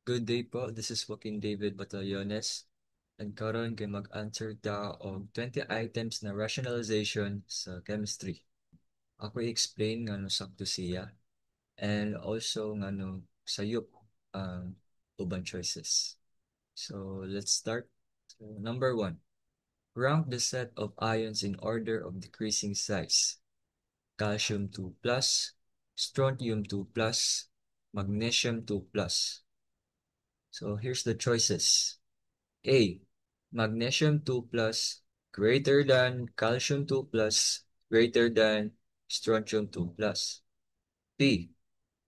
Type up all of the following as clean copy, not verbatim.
Good day po, this is Joaquin David Batallones. Nagkaroon kay mag-answer ta og 20 items na rationalization sa chemistry. Ako i-explain nga no sakto siya and also nga no sayop ang uban choices. So let's start. So, number 1. Rank the set of ions in order of decreasing size. Calcium 2 plus, strontium 2 plus, magnesium 2 plus. So here's the choices. A. Magnesium 2 plus greater than calcium 2 plus greater than strontium 2 plus. B.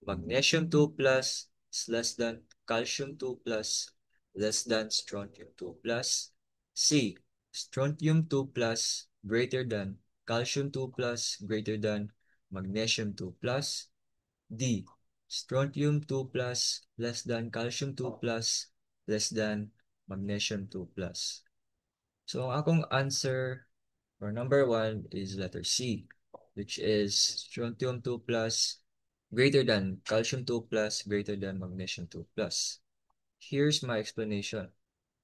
Magnesium 2 plus is less than calcium 2 plus less than strontium 2 plus. C. Strontium 2 plus greater than calcium 2 plus greater than magnesium 2 plus. D. Strontium 2 plus less than calcium 2 plus less than magnesium 2 plus. So ang akong answer for number 1 is letter C, which is strontium 2 plus greater than calcium 2 plus greater than magnesium 2 plus. Here's my explanation.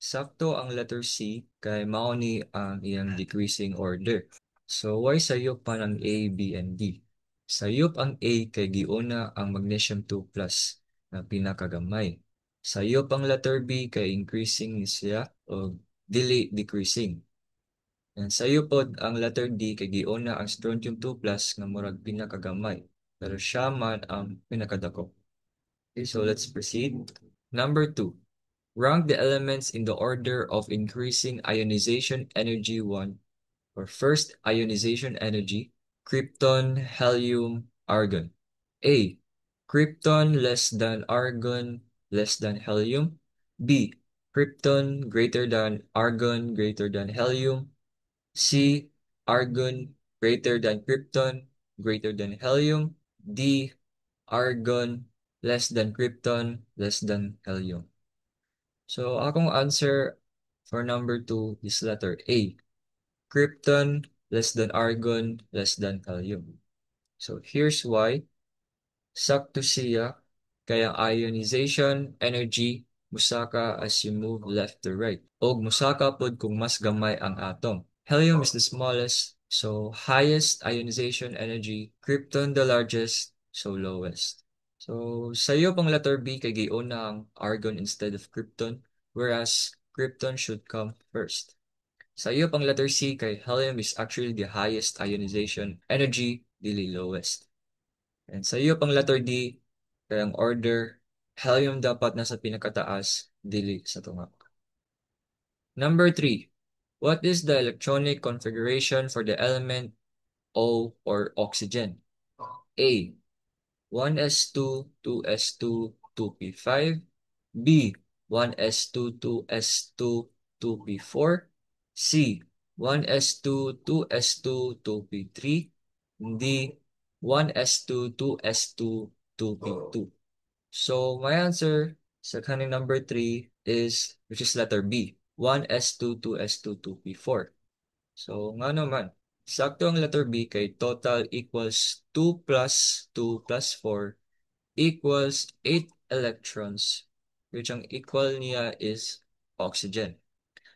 Sakto ang letter C kay mao ni ang iyang decreasing order. So why sayop pa ng A, B, and D? Sayop ang A kay giuna ang magnesium 2 plus na pinakagamay. Sayop ang letter B kay increasing ni siya o dili decreasing. And sayop pod ang letter D kay giuna ang strontium 2 plus nga murag pinakagamay. Pero siya man ang pinakadako. Okay, so let's proceed. Number 2. Rank the elements in the order of increasing ionization energy 1 or first ionization energy, krypton, helium, argon. A. Krypton less than argon less than helium. B. Krypton greater than argon greater than helium. C. Argon greater than krypton greater than helium. D. Argon less than krypton less than helium. So akong answer for number 2 is letter A. Krypton less than argon less than helium. So here's why. Sakto siya kaya ionization energy musaka as you move left to right. Og musaka pod kung mas gamay ang atom. Helium is the smallest, so highest ionization energy. Krypton the largest, so lowest. So sayo pang letter B kay giuna ang argon instead of krypton, whereas krypton should come first. Sayo pang letter C kay helium is actually the highest ionization energy, dili lowest. And sayo pang letter D kay ang order, helium dapat nasa pinakataas, dili sa tunga. Number 3. What is the electronic configuration for the element O or oxygen? A. 1s2, 2s2, 2p5. B. 1s2, 2s2, 2p4. C. 1s2, 2s2, 2p3. D. 1s2, 2s2, 2p2. So my answer sa kaning number 3 is, which is letter B. 1s2, 2s2, 2p4. So nga naman, sakto ang letter B kay total equals 2 plus 2 plus 4 equals 8 electrons, which ang equal niya is oxygen.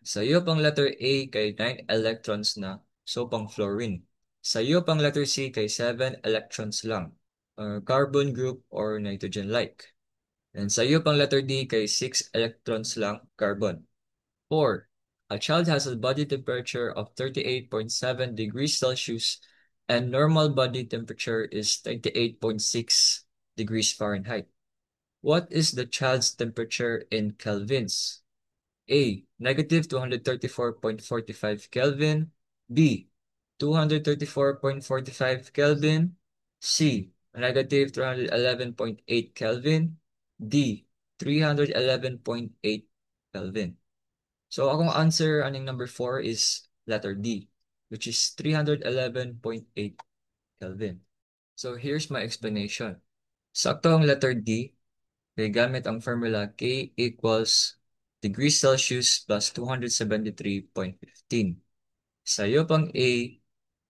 Sa iyo pang letter A kay 9 electrons na, so pang fluorine. Sa iyo pang letter C kay 7 electrons lang, carbon group or nitrogen-like. And sa iyo pang letter D kay 6 electrons lang, carbon. 4. A child has a body temperature of 38.7 degrees Celsius and normal body temperature is 28.6 degrees Fahrenheit. What is the child's temperature in kelvins? A. Negative 234.45 Kelvin. B. 234.45 Kelvin. C. Negative 311.8 Kelvin. D. 311.8 Kelvin. So akong answer aning number 4 is letter D, which is 311.8 Kelvin. So here's my explanation. Sakto ang letter D, kaya gamit ang formula K equals degrees Celsius plus 273.15. Sayo pang A,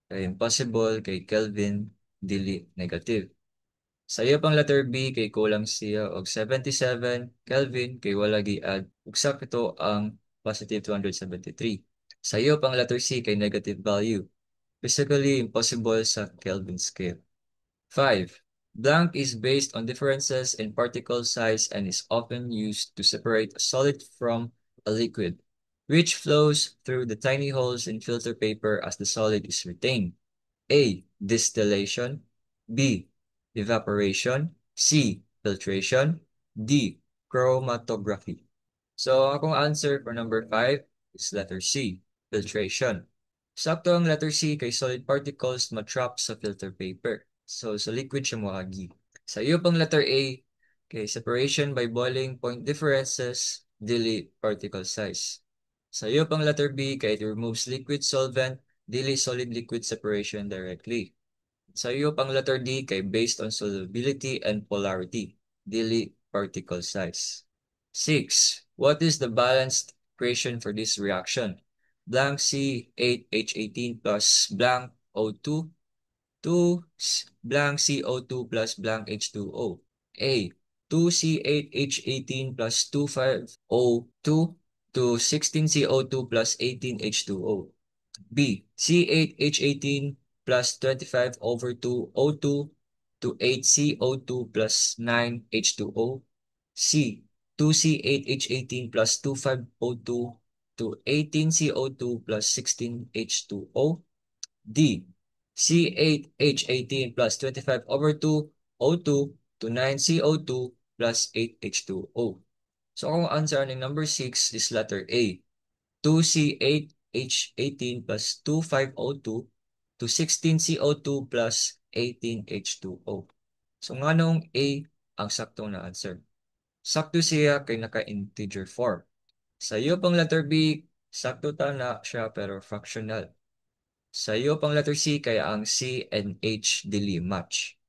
kay impossible kay Kelvin, dili negative. Sa iyo pang letter B kay kulang siya og 77 Kelvin kay wala gi-add ug sakto ang positive 273. Sa iyo pang letter C kay negative value. Physically impossible sa Kelvin scale. 5. Blank is based on differences in particle size and is often used to separate a solid from a liquid, which flows through the tiny holes in filter paper as the solid is retained. A. Distillation. B. Evaporation. C. Filtration. D. Chromatography. So, akong answer for number 5 is letter C. Filtration. Sakto ang letter C kay solid particles matrap sa filter paper. So, sa liquid siya moagi. Sa iyo pang letter A, kay separation by boiling point differences, dili particle size. Sa iyo pang letter B, kay it removes liquid solvent, dili solid-liquid separation directly. Sa iyo pang letter D, kay based on solubility and polarity, dili particle size. 6. What is the balanced equation for this reaction? Blank C8H18 plus blank O2 2 blank CO2 plus blank H2O. A. 2C8H18 plus 25O2 to 16CO2 plus 18H2O. B. C8H18 plus 25 over 2 O2 to 8CO2 plus 9H2O. C. 2C8H18 plus 25O2 to 18CO2 plus 16H2O. D. C8H18 plus 25 over 2 O2 to 9 CO2 plus 8 H2O. So, ang answer ng number 6 is letter A. 2C8H18 plus 25O2 to 16CO2 plus 18H2O. So, nga nung A ang saktong na answer. Sakto siya kay naka-integer form. Sa iyo pang letter B, sakto ta na siya pero fractional. Sa iyo pang letter C kaya ang C and H dili match.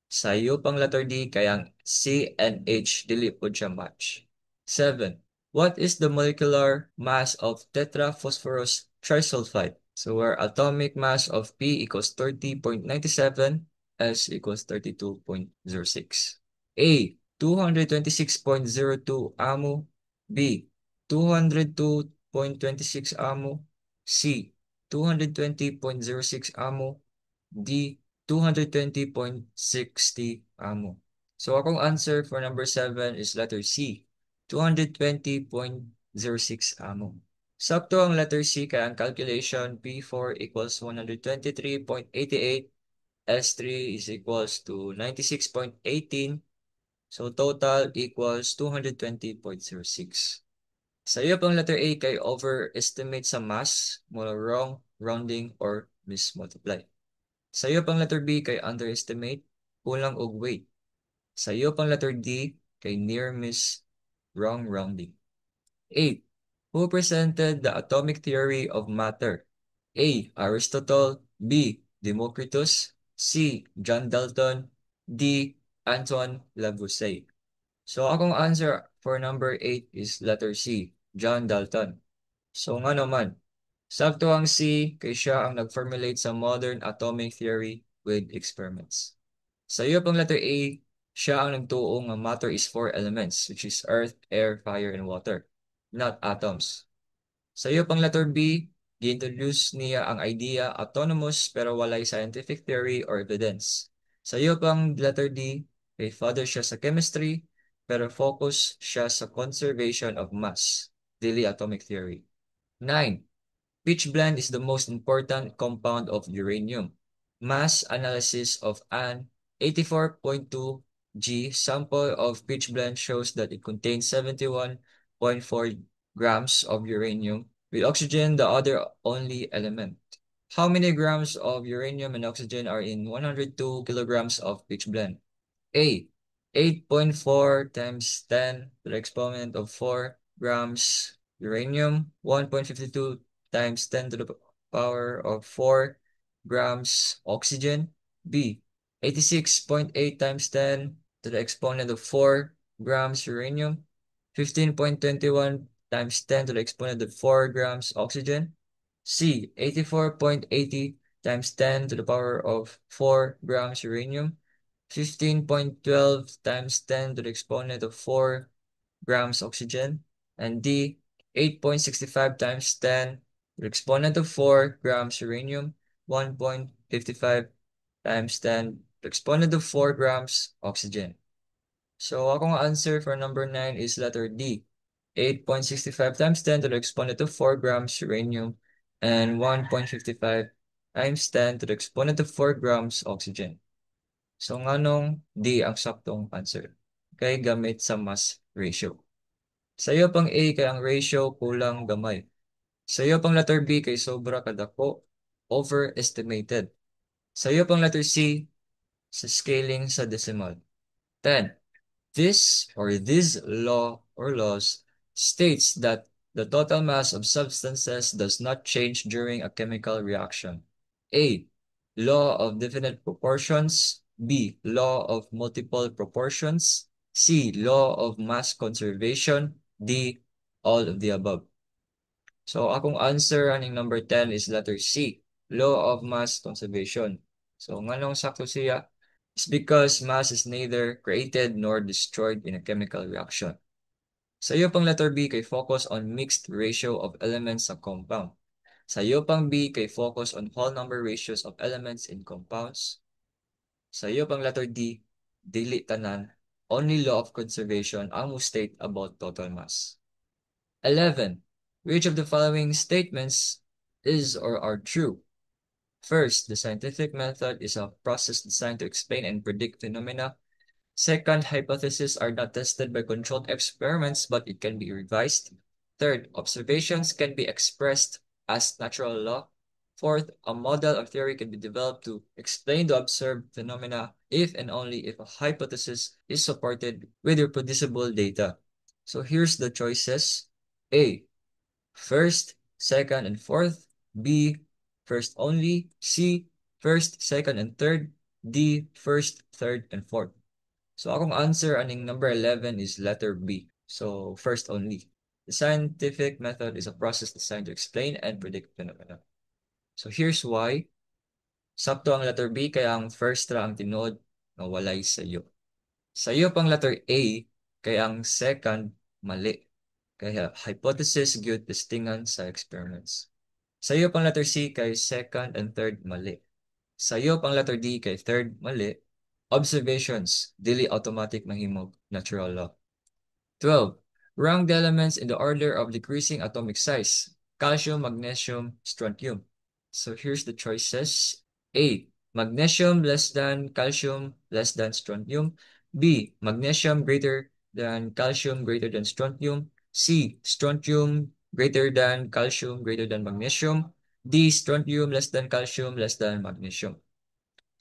Sa iyo pang letter D kaya ang C and H dili po siya match. 7. What is the molecular mass of tetraphosphorus trisulfide? So where atomic mass of P equals 30.97, S equals 32.06. A. 226.02 amo. B. 202.26 amo. C. 220.06 amo. D. 220.60 amo. So akong answer for number 7 is letter C. 220.06 amo. Sakto ang letter C kaya ang calculation P4 equals 123.88, S3 is equals to 96.18, so total equals 220.06. Sa iyo pang letter A kay overestimate sa mass, mula wrong, rounding, or mismultiply. Sa iyo pang letter B kay underestimate, kulang og weight. Sa iyo pang letter D kay near miss, wrong rounding. 8. Who presented the atomic theory of matter? A. Aristotle. B. Democritus. C. John Dalton. D. Antoine Lavoisier. So akong answer for number 8 is letter C. John Dalton. So nga naman, sakto ang C kay siya ang nag-formulate sa modern atomic theory with experiments. Sa iyo pang letter A, siya ang nagtuo nga matter is four elements, which is earth, air, fire, and water, not atoms. Sa iyo pang letter B, gi-introduce niya ang idea autonomous pero walay scientific theory or evidence. Sa iyo pang letter D, may father siya sa chemistry pero focus siya sa conservation of mass, dili atomic theory. 9. Pitchblende is the most important compound of uranium. Mass analysis of an 84.2 G sample of pitchblende shows that it contains 71.4 grams of uranium, with oxygen the other only element. How many grams of uranium and oxygen are in 102 kilograms of pitchblende? A. 8.4 times 10 to the exponent of 4 grams uranium, 1.52 times 10 to the power of 4 grams oxygen. B. 86.8 times 10 to the exponent of 4 grams uranium, 15.21 times 10 to the exponent of 4 grams oxygen. C. 84.80 times 10 to the power of 4 grams uranium, 15.12 times 10 to the exponent of 4 grams oxygen, and D, 8.65 times 10 to the exponent of 4 grams uranium, 1.55 times 10 to the exponent of 4 grams oxygen. So akong answer for number 9 is letter D, 8.65 times 10 to the exponent of 4 grams uranium, and 1.55 times 10 to the exponent of 4 grams oxygen. So nganong D ang saktong answer? Kay gamit sa mass ratio. Sa iyo pang A kay ang ratio kulang gamay. Sa iyo pang letter B kay sobra kadako, overestimated. Sa iyo pang letter C, sa scaling sa decimal. 10. This or this law or laws states that the total mass of substances does not change during a chemical reaction. A. Law of definite proportions. B. Law of multiple proportions. C. Law of mass conservation. D. All of the above. So akong answer aning number 10 is letter C. Law of mass conservation. So nganong sakto siya? It's because mass is neither created nor destroyed in a chemical reaction. Sa iyo pang letter B kay focus on mixed ratio of elements sa compound. Sa iyo pang B kay focus on whole number ratios of elements in compounds. Sa iyo pang letter D, dili tanan, only law of conservation ang mo state about total mass. 11. Which of the following statements is or are true? First, the scientific method is a process designed to explain and predict phenomena. Second, hypotheses are not tested by controlled experiments, but it can be revised. Third, observations can be expressed as natural law. Fourth, a model or theory can be developed to explain the observed phenomena if and only if a hypothesis is supported with reproducible data. So here's the choices. A, first, second, and fourth. B, first only. C, first, second, and third. D, first, third, and fourth. So akong answer aning number 11 is letter B. So first only. The scientific method is a process designed to explain and predict phenomena. So here's why. Sakto ang letter B kaya ang first ra ang tinod nga walay sa iyo. Sa iyo pang letter A kaya ang second mali. Kaya hypothesis gyud testingan sa experiments. Sa iyo pang letter C kay second and third mali. Sa iyo pang letter D kay third mali. Observations, dili automatic mahimog natural law. 12. Rank the elements in the order of decreasing atomic size. Calcium, magnesium, strontium. So here's the choices. A. Magnesium less than calcium less than strontium. B. Magnesium greater than calcium greater than strontium. C. Strontium greater than calcium greater than magnesium. D. Strontium less than calcium less than magnesium.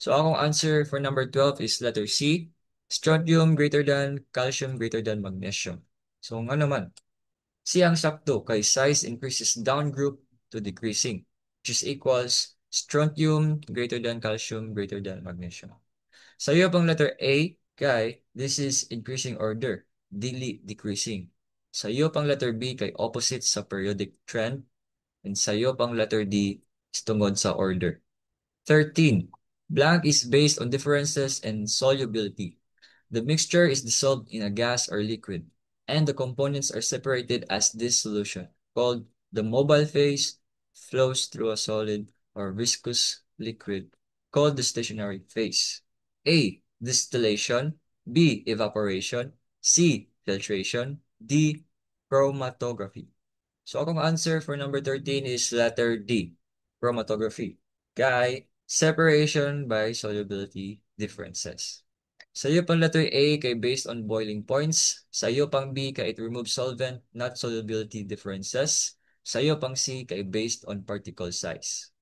So akong answer for number 12 is letter C, strontium greater than calcium greater than magnesium. So nga naman, C ang sakto kay size increases down group to decreasing, which is equals strontium greater than calcium greater than magnesium. Sa iyo pang letter A, kay this is increasing order, dili decreasing. Sa iyo pang letter B kay opposite sa periodic trend, and sa iyo pang letter D is tungod sa order. 13. Blank is based on differences in solubility. The mixture is dissolved in a gas or liquid, and the components are separated as this solution, called the mobile phase, flows through a solid or viscous liquid, called the stationary phase. A. Distillation. B. Evaporation. C. Filtration. D. Chromatography. So akong answer for number 13 is letter D, chromatography. Kay separation by solubility differences. Sa iyo pang letter A kay based on boiling points. Sa iyo pang B kay it removes solvent, not solubility differences. Sa iyo pang C kay based on particle size.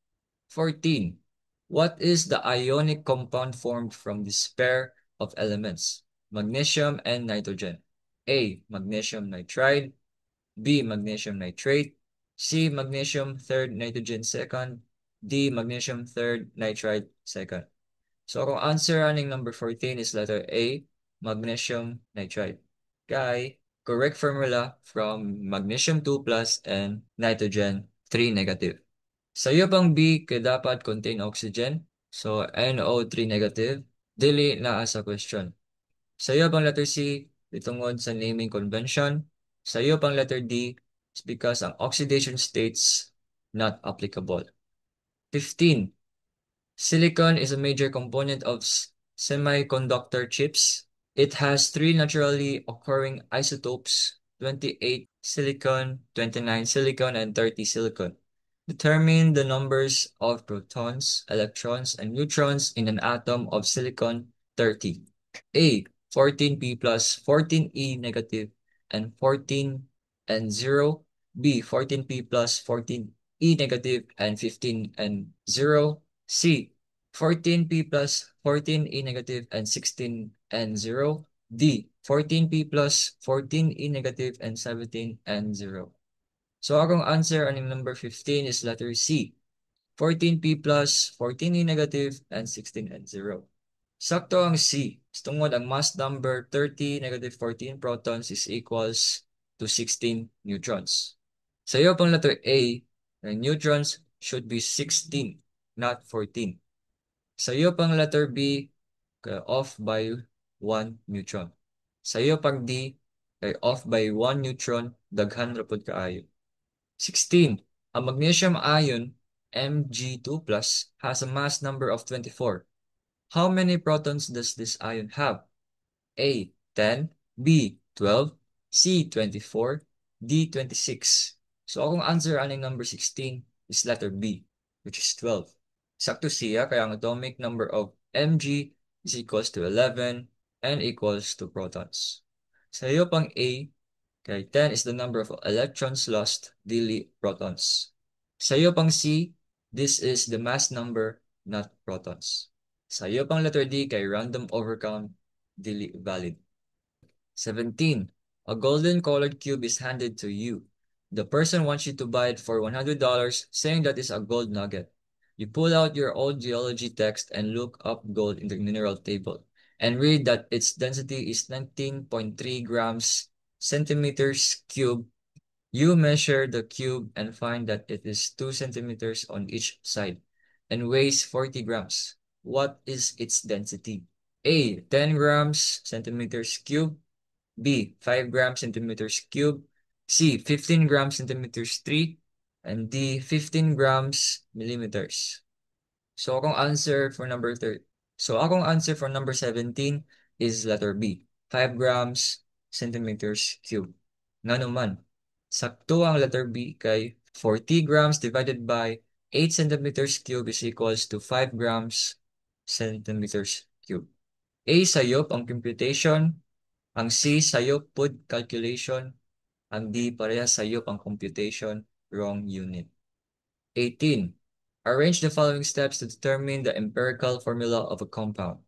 14. What is the ionic compound formed from this pair of elements? Magnesium and nitrogen. A. Magnesium nitride. B. Magnesium nitrate. C. Magnesium third nitrogen second. D. Magnesium third nitride second. So kung answer aning number 14 is letter A, magnesium nitride. Kay correct formula from magnesium 2 plus and nitrogen 3 negative. Sa iyo pang B kay dapat contain oxygen. So NO3 negative. Dili na sa question. Sa'yo pang letter C, itungod sa naming convention. Sa'yo pang letter D, is because ang oxidation states not applicable. 15. Silicon is a major component of semiconductor chips. It has three naturally occurring isotopes, 28 silicon, 29 silicon, and 30 silicon. Determine the numbers of protons, electrons, and neutrons in an atom of silicon 30. A. 14p plus 14e negative and 14 and 0. B. 14p plus 14e negative and 15 and 0. C. 14p plus 14e negative and 16 and 0. D. 14p plus 14e negative and 17 and 0. So akong answer aning number 15 is letter C. 14p plus 14e negative and 16 and 0. Sakto ang C. Tungod ang mass number 30 negative 14 protons is equals to 16 neutrons. Sa iyo pang letter A, the neutrons should be 16, not 14. Sa iyo pang letter B, off by 1 neutron. Sa iyo pang D, off by 1 neutron, daghan rapod kaayo. 16. A magnesium ion, Mg2+, has a mass number of 24. How many protons does this ion have? A. 10, B. 12, C. 24, D. 26. So akong answer aning number 16 is letter B, which is 12. Sakto siya kaya ang atomic number of Mg is equals to 11 and equals to protons. Sa iyo pang A, kay 10 is the number of electrons lost, dili protons. Sa iyo pang C, this is the mass number, not protons. Sa iyo pang letter D, kay random overcount, dili valid. 17. A golden colored cube is handed to you. The person wants you to buy it for $100, saying that it's a gold nugget. You pull out your old geology text and look up gold in the mineral table and read that its density is 19.3 grams centimeters cube. You measure the cube and find that it is 2 centimeters on each side and weighs 40 grams. What is its density? A. 10 grams centimeters cube. B. 5 grams centimeters cube. C. 15 grams centimeters 3. And D. 15 grams millimeters. So akong answer for number 3. So akong answer for number 17 is letter B. 5 grams centimeters cube. Nga naman, sakto ang letter B kay 40 grams divided by 8 centimeters cube is equals to 5 grams centimeters cube. A sayop ang computation, ang C sayop pod calculation, ang D parehas sayop ang computation, wrong unit. 18. Arrange the following steps to determine the empirical formula of a compound.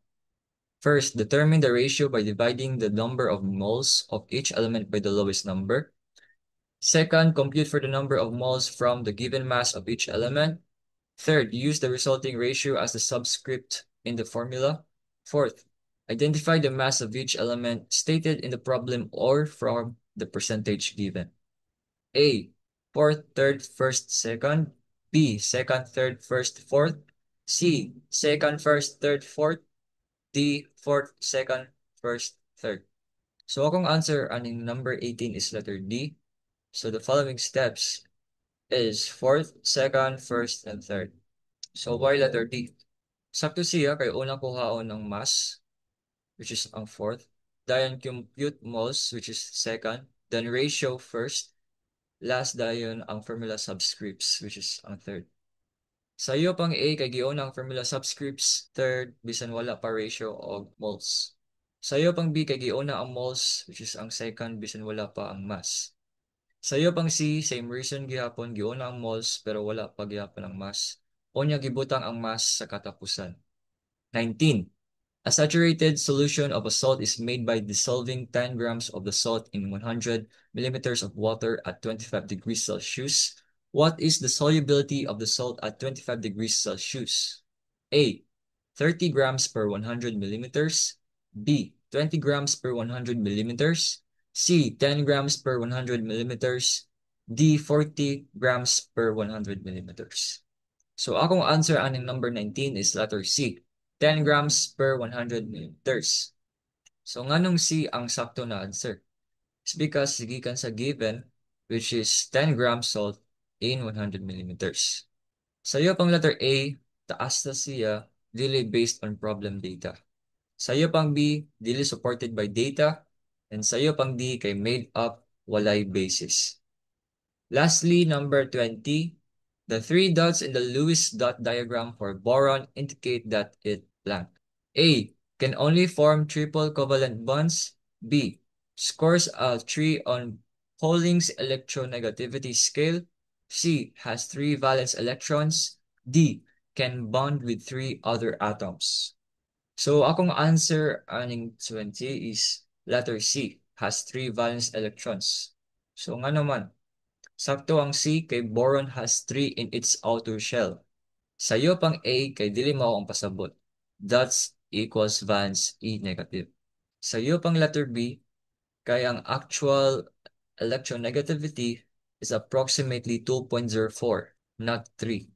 First, determine the ratio by dividing the number of moles of each element by the lowest number. Second, compute for the number of moles from the given mass of each element. Third, use the resulting ratio as the subscript in the formula. Fourth, identify the mass of each element stated in the problem or from the percentage given. A. Fourth, third, first, second. B. Second, third, first, fourth. C. Second, first, third, fourth. D. Fourth, second, first, third. So akong answer aning number 18 is letter D. So the following steps is fourth, second, first, and third. So why letter D? Sakto siya kay unang kuhaon ng mass, which is ang fourth. Dayon compute moles, which is second. Then ratio first. Last dayon ang formula subscripts, which is ang third. Sa iyo pang A kay giuna ang formula subscripts, third, bisan wala pa ratio og moles. Sa iyo pang B kay giuna ang moles, which is ang second, bisan wala pa ang mass. Sa iyo pang C, same reason gihapon, giuna ang moles, pero wala pa gihapon ang mass. Unya gibutang ang mass sa katapusan. 19. A saturated solution of a salt is made by dissolving 10 grams of the salt in 100 millimeters of water at 25 degrees Celsius. What is the solubility of the salt at 25 degrees Celsius? A. 30 grams per 100 millimeters. B. 20 grams per 100 millimeters. C. 10 grams per 100 millimeters. D. 40 grams per 100 millimeters. So akong answer aning number 19 is letter C. 10 grams per 100 milliliters. So nganong C ang sakto na answer? It's because gikan sa given, which is 10 grams salt in 100 millimeters. Sa'yo pang letter A, taas na siya, dili based on problem data. Sa'yo pang B, dili supported by data. And sa'yo pang D, kay made up, walay basis. Lastly, number 20, the three dots in the Lewis dot diagram for boron indicate that it blank. A. Can only form triple covalent bonds. B. Scores a 3 on Pauling's electronegativity scale. C. Has 3 valence electrons. D. Can bond with 3 other atoms. So akong answer aning 20 is letter C. Has 3 valence electrons. So nga naman, sakto ang C kay boron has 3 in its outer shell. Sa'yo pang A kay dili mao ang pasabot. That's equals valence E negative. Sa'yo pang letter B kay ang actual electronegativity is approximately 2.04, not 3.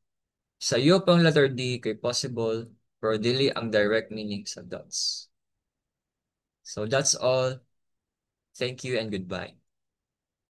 Sa'yo pang letter D kay possible pero dili ang direct meaning sa dots. So that's all. Thank you and goodbye.